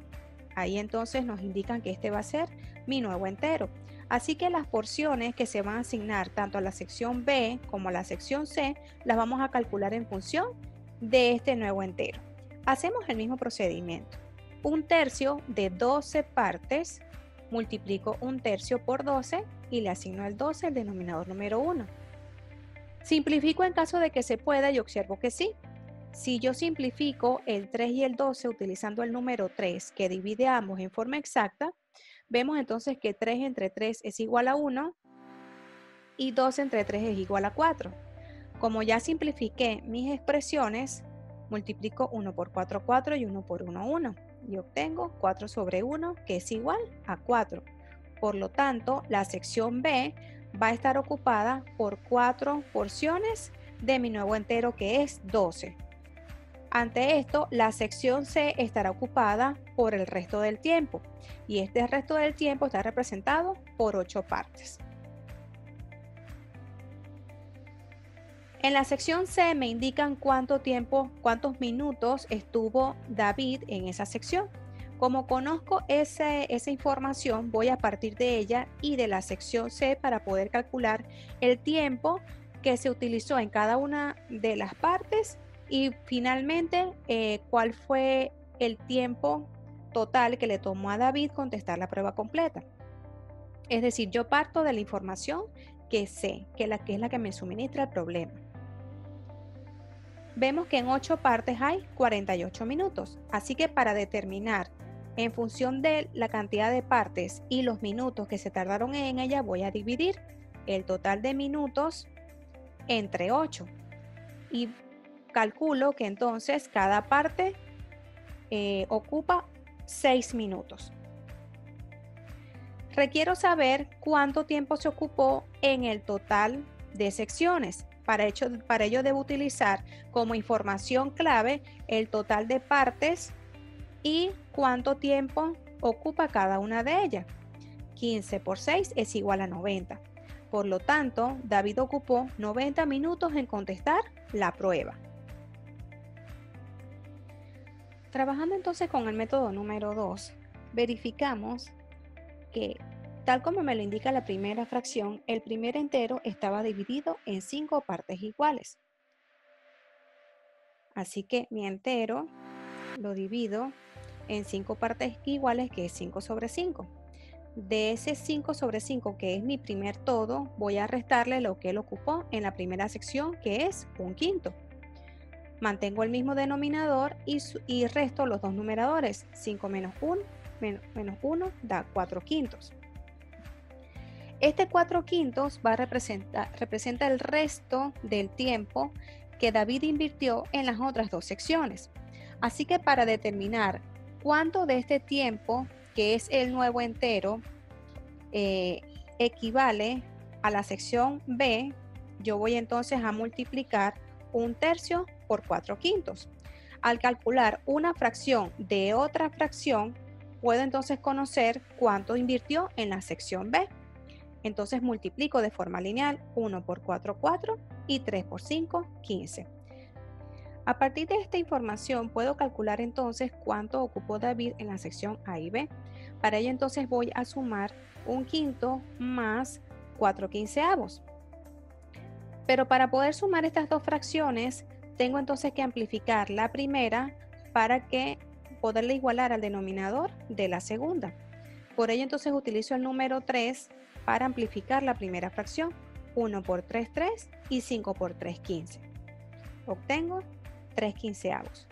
ahí entonces nos indican que este va a ser mi nuevo entero. Así que las porciones que se van a asignar tanto a la sección B como a la sección C, las vamos a calcular en función de este nuevo entero. Hacemos el mismo procedimiento. Un tercio de 12 partes, multiplico un tercio por 12 y le asigno al 12 el denominador número 1. Simplifico en caso de que se pueda y observo que sí. Si yo simplifico el 3 y el 12 utilizando el número 3 que divide a ambos en forma exacta, vemos entonces que 3 entre 3 es igual a 1 y 2 entre 3 es igual a 4. Como ya simplifiqué mis expresiones, multiplico 1 por 4, 4 y 1 por 1, 1. Y obtengo 4 sobre 1 que es igual a 4. Por lo tanto, la sección B va a estar ocupada por 4 porciones de mi nuevo entero que es 12. Ante esto, la sección C estará ocupada por el resto del tiempo y este resto del tiempo está representado por 8 partes. En la sección C me indican cuánto tiempo, cuántos minutos estuvo David en esa sección. Como conozco esa información, voy a partir de ella y de la sección C para poder calcular el tiempo que se utilizó en cada una de las partes y finalmente cuál fue el tiempo total que le tomó a David contestar la prueba completa. Es decir, yo parto de la información que sé, que es la que me suministra el problema. Vemos que en 8 partes hay 48 minutos, así que para determinar en función de la cantidad de partes y los minutos que se tardaron en ella, voy a dividir el total de minutos entre 8 y calculo que entonces cada parte ocupa 6 minutos. Requiero saber cuánto tiempo se ocupó en el total de secciones. Para ello debo utilizar como información clave el total de partes y cuánto tiempo ocupa cada una de ellas. 15 por 6 es igual a 90. Por lo tanto, David ocupó 90 minutos en contestar la prueba. Trabajando entonces con el método número 2, verificamos que, tal como me lo indica la primera fracción, el primer entero estaba dividido en 5 partes iguales. Así que mi entero lo divido en 5 partes iguales, que es 5 sobre 5. De ese 5 sobre 5, que es mi primer todo, voy a restarle lo que él ocupó en la primera sección, que es un quinto. Mantengo el mismo denominador y resto los dos numeradores. 5 menos 1 da 4 quintos. Este 4/5 representa el resto del tiempo que David invirtió en las otras dos secciones. Así que para determinar cuánto de este tiempo, que es el nuevo entero, equivale a la sección B, yo voy entonces a multiplicar 1/3 por 4/5. Al calcular una fracción de otra fracción, puedo entonces conocer cuánto invirtió en la sección B. Entonces multiplico de forma lineal 1 por 4, 4 y 3 por 5, 15. A partir de esta información puedo calcular entonces cuánto ocupó David en la sección A y B. Para ello entonces voy a sumar 1/5 más 4/15. Pero para poder sumar estas dos fracciones, tengo entonces que amplificar la primera para que poderle igualar al denominador de la segunda. Por ello entonces utilizo el número 3 para amplificar la primera fracción. 1 por 3, 3 y 5 por 3, 15. Obtengo 3/15.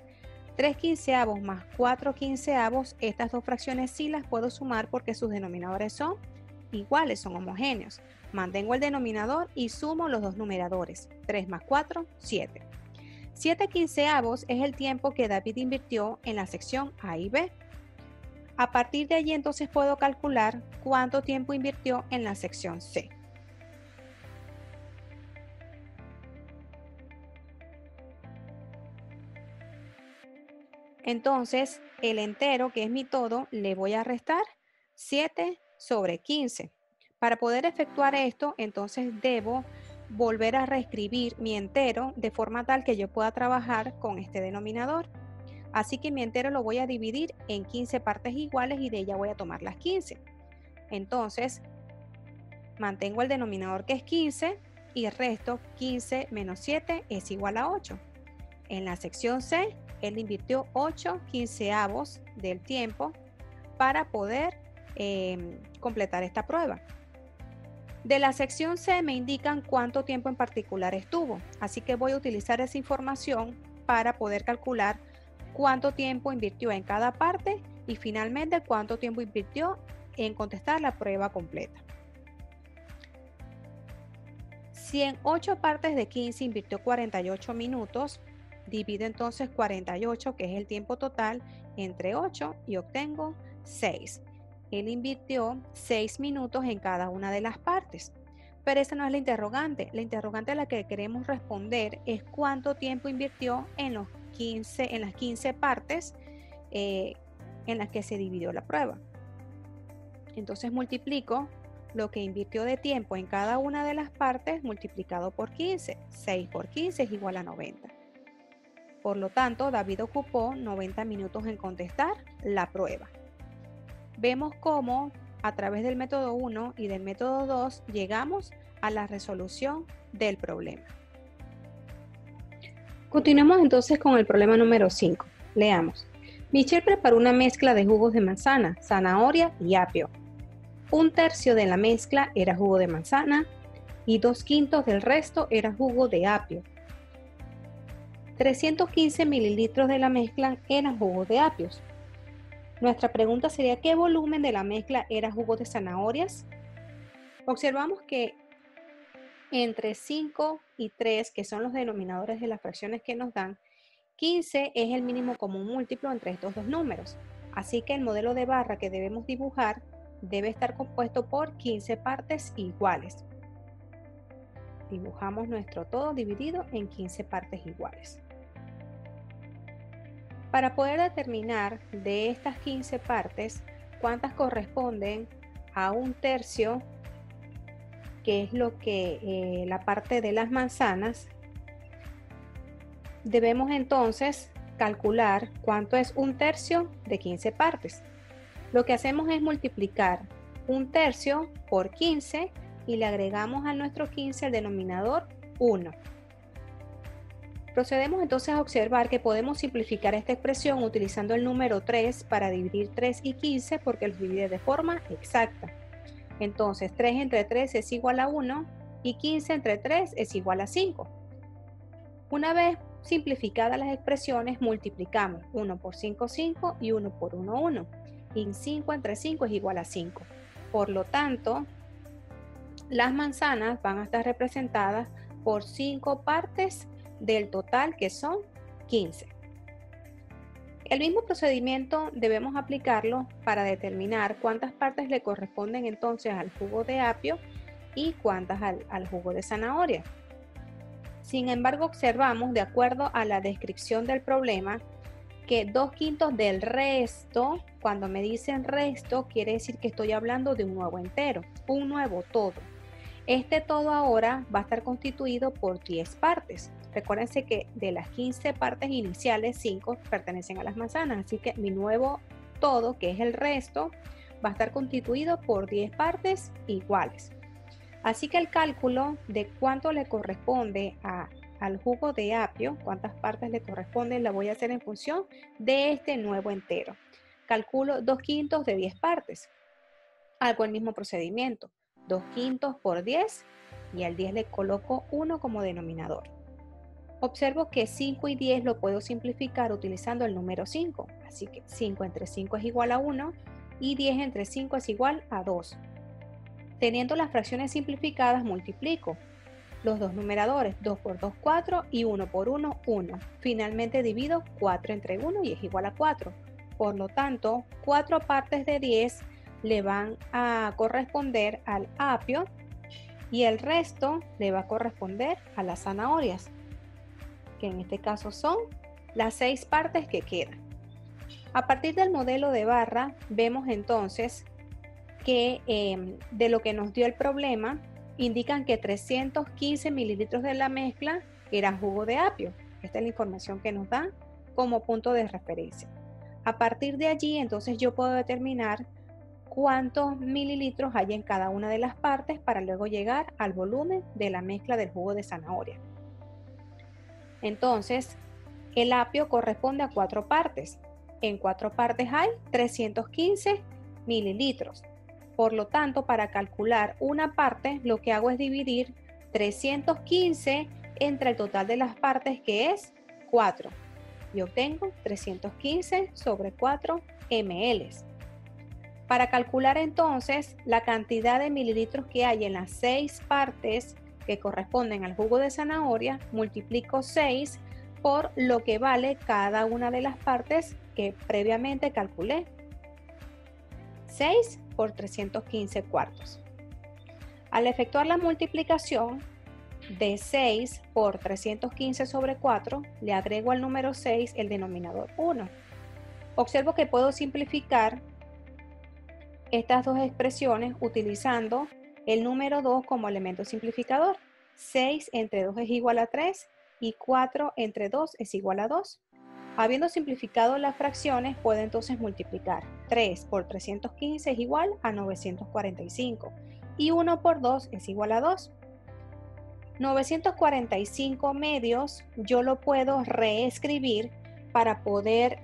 3/15 más 4/15, estas dos fracciones sí las puedo sumar porque sus denominadores son iguales, son homogéneos. Mantengo el denominador y sumo los dos numeradores. 3 más 4, 7. 7/15 es el tiempo que David invirtió en la sección A y B. A partir de allí entonces puedo calcular cuánto tiempo invirtió en la sección C. Entonces, el entero, que es mi todo, le voy a restar 7 sobre 15. Para poder efectuar esto, entonces debo volver a reescribir mi entero de forma tal que yo pueda trabajar con este denominador. Así que mi entero lo voy a dividir en 15 partes iguales y de ella voy a tomar las 15. Entonces, mantengo el denominador que es 15 y resto 15 menos 7 es igual a 8. En la sección C, él invirtió 8/15 del tiempo para poder completar esta prueba. De la sección C me indican cuánto tiempo en particular estuvo, así que voy a utilizar esa información para poder calcular cuánto tiempo invirtió en cada parte y finalmente cuánto tiempo invirtió en contestar la prueba completa. Si en 8 partes de 15 invirtió 48 minutos, divido entonces 48, que es el tiempo total, entre 8 y obtengo 6. Él invirtió 6 minutos en cada una de las partes. Pero esa no es la interrogante. La interrogante a la que queremos responder es cuánto tiempo invirtió en las 15 partes en las que se dividió la prueba. Entonces multiplico lo que invirtió de tiempo en cada una de las partes multiplicado por 15. 6 por 15 es igual a 90. Por lo tanto, David ocupó 90 minutos en contestar la prueba. Vemos cómo a través del método 1 y del método 2 llegamos a la resolución del problema. Continuemos entonces con el problema número 5. Leamos. Michelle preparó una mezcla de jugos de manzana, zanahoria y apio. 1/3 de la mezcla era jugo de manzana y 2/5 del resto era jugo de apio. 315 mililitros de la mezcla eran jugos de apios. Nuestra pregunta sería, ¿qué volumen de la mezcla era jugo de zanahorias? Observamos que entre 5 y 3, que son los denominadores de las fracciones que nos dan, 15 es el mínimo común múltiplo entre estos dos números. Así que el modelo de barra que debemos dibujar debe estar compuesto por 15 partes iguales. Dibujamos nuestro todo dividido en 15 partes iguales. Para poder determinar de estas 15 partes cuántas corresponden a 1/3, que es lo que la parte de las manzanas, debemos entonces calcular cuánto es 1/3 de 15 partes. Lo que hacemos es multiplicar 1/3 por 15 y le agregamos a nuestro 15 el denominador 1. Procedemos entonces a observar que podemos simplificar esta expresión utilizando el número 3 para dividir 3 y 15 porque los divide de forma exacta. Entonces 3 entre 3 es igual a 1 y 15 entre 3 es igual a 5. Una vez simplificadas las expresiones, multiplicamos 1 por 5, 5 y 1 por 1, 1. Y 5 entre 5 es igual a 5. Por lo tanto, las manzanas van a estar representadas por 5 partes del total, que son 15. El mismo procedimiento debemos aplicarlo para determinar cuántas partes le corresponden entonces al jugo de apio y cuántas al jugo de zanahoria. Sin embargo, observamos, de acuerdo a la descripción del problema, que 2/5 del resto, cuando me dicen resto, quiere decir que estoy hablando de un nuevo entero, un nuevo todo. Este todo ahora va a estar constituido por 10 partes. Recuérdense que de las 15 partes iniciales, 5 pertenecen a las manzanas, así que mi nuevo todo, que es el resto, va a estar constituido por 10 partes iguales. Así que el cálculo de cuánto le corresponde al jugo de apio, cuántas partes le corresponden, la voy a hacer en función de este nuevo entero. Calculo 2/5 de 10 partes. Hago el mismo procedimiento. 2/5 por 10 y al 10 le coloco 1 como denominador. Observo que 5 y 10 lo puedo simplificar utilizando el número 5. Así que 5 entre 5 es igual a 1 y 10 entre 5 es igual a 2. Teniendo las fracciones simplificadas, multiplico los dos numeradores, 2 por 2, 4 y 1 por 1, 1. Finalmente divido 4 entre 1 y es igual a 4. Por lo tanto, 4 partes de 10 le van a corresponder al apio y el resto le va a corresponder a las zanahorias, que en este caso son las 6 partes que quedan. A partir del modelo de barra, vemos entonces que de lo que nos dio el problema, indican que 315 mililitros de la mezcla era jugo de apio. Esta es la información que nos dan como punto de referencia. A partir de allí, entonces yo puedo determinar cuántos mililitros hay en cada una de las partes para luego llegar al volumen de la mezcla del jugo de zanahoria. Entonces, el apio corresponde a 4 partes. En 4 partes hay 315 mililitros. Por lo tanto, para calcular una parte, lo que hago es dividir 315 entre el total de las partes, que es 4. Y obtengo 315 sobre 4 ml. Para calcular entonces la cantidad de mililitros que hay en las 6 partes que corresponden al jugo de zanahoria, multiplico 6 por lo que vale cada una de las partes que previamente calculé. 6 por 315 cuartos. Al efectuar la multiplicación de 6 por 315 sobre 4, le agrego al número 6 el denominador 1. Observo que puedo simplificar estas dos expresiones utilizando el número 2 como elemento simplificador. 6 entre 2 es igual a 3 y 4 entre 2 es igual a 2. Habiendo simplificado las fracciones, puedo entonces multiplicar. 3 por 315 es igual a 945 y 1 por 2 es igual a 2. 945 medios yo lo puedo reescribir para poder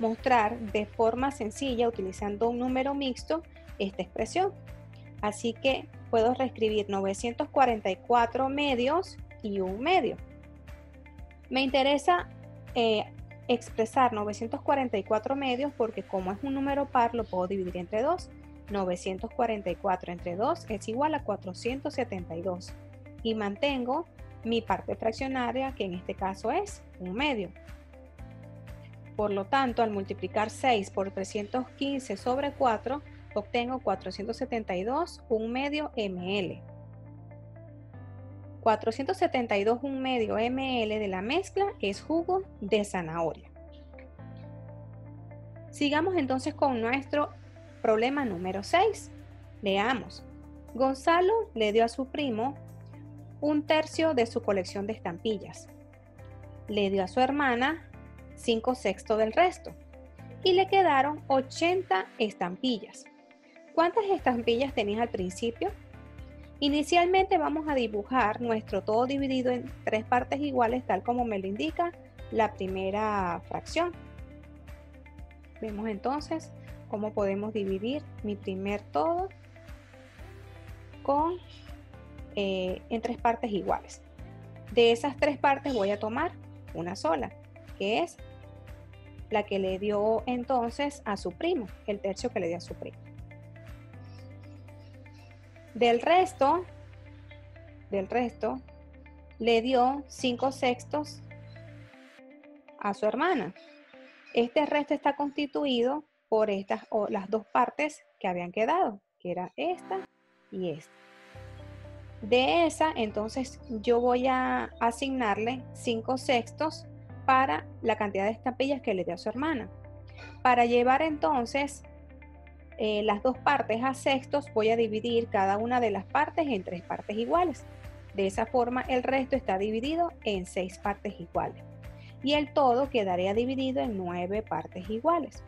mostrar de forma sencilla, utilizando un número mixto, esta expresión. Así que puedo reescribir 944 medios y 1 medio. Me interesa expresar 944 medios porque como es un número par lo puedo dividir entre 2. 944 entre 2 es igual a 472 y mantengo mi parte fraccionaria, que en este caso es 1 medio. Por lo tanto, al multiplicar 6 por 315 sobre 4, obtengo 472 1 medio ml. 472 1 medio ml de la mezcla es jugo de zanahoria. Sigamos entonces con nuestro problema número 6. Leamos. Gonzalo le dio a su primo 1/3 de su colección de estampillas. Le dio a su hermana 5/6 del resto y le quedaron 80 estampillas. ¿Cuántas estampillas tenías al principio? Inicialmente vamos a dibujar nuestro todo dividido en 3 partes iguales, tal como me lo indica la primera fracción. Vemos entonces cómo podemos dividir mi primer todo en 3 partes iguales. De esas 3 partes voy a tomar una sola, que es la que le dio entonces a su primo, el tercio que le dio a su primo. Del resto, le dio 5/6 a su hermana. Este resto está constituido por estas o las dos partes que habían quedado, que era esta y esta. De esa, entonces yo voy a asignarle 5/6 para la cantidad de estampillas que le dio a su hermana. Para llevar entonces las dos partes a sextos, voy a dividir cada una de las partes en 3 partes iguales. De esa forma, el resto está dividido en 6 partes iguales. Y el todo quedaría dividido en 9 partes iguales.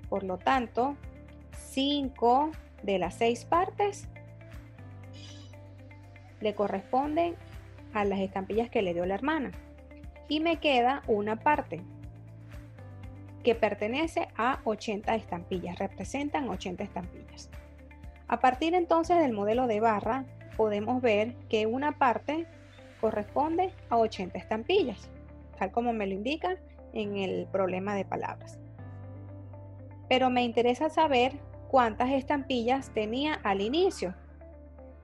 Por lo tanto, 5 de las 6 partes le corresponden a las estampillas que le dio la hermana. Y me queda una parte que pertenece a 80 estampillas, representan 80 estampillas. A partir entonces del modelo de barra, podemos ver que una parte corresponde a 80 estampillas, tal como me lo indica en el problema de palabras. Pero me interesa saber cuántas estampillas tenía al inicio.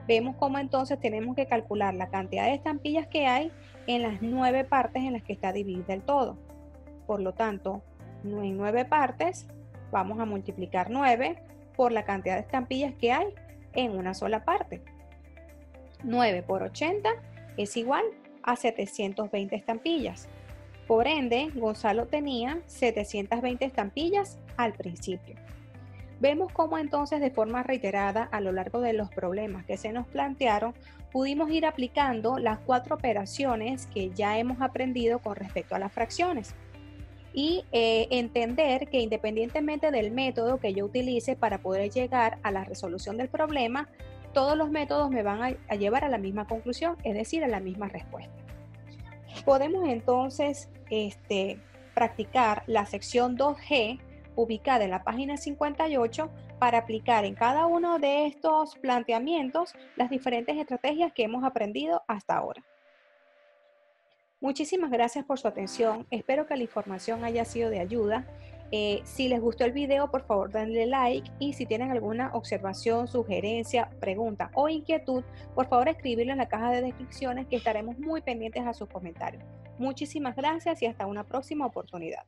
Vemos cómo entonces tenemos que calcular la cantidad de estampillas que hay en las 9 partes en las que está dividida el todo. Por lo tanto, en 9 partes vamos a multiplicar 9 por la cantidad de estampillas que hay en una sola parte. 9 por 80 es igual a 720 estampillas. Por ende, Gonzalo tenía 720 estampillas al principio. Vemos cómo entonces de forma reiterada a lo largo de los problemas que se nos plantearon, pudimos ir aplicando las 4 operaciones que ya hemos aprendido con respecto a las fracciones. Y entender que independientemente del método que yo utilice para poder llegar a la resolución del problema, todos los métodos me van a llevar a la misma conclusión, es decir, a la misma respuesta. Podemos entonces practicar la sección 2G ubicada en la página 58 para aplicar en cada uno de estos planteamientos las diferentes estrategias que hemos aprendido hasta ahora. Muchísimas gracias por su atención. Espero que la información haya sido de ayuda. Si les gustó el video, por favor, denle like. Y si tienen alguna observación, sugerencia, pregunta o inquietud, por favor, escribirlo en la caja de descripciones que estaremos muy pendientes a sus comentarios. Muchísimas gracias y hasta una próxima oportunidad.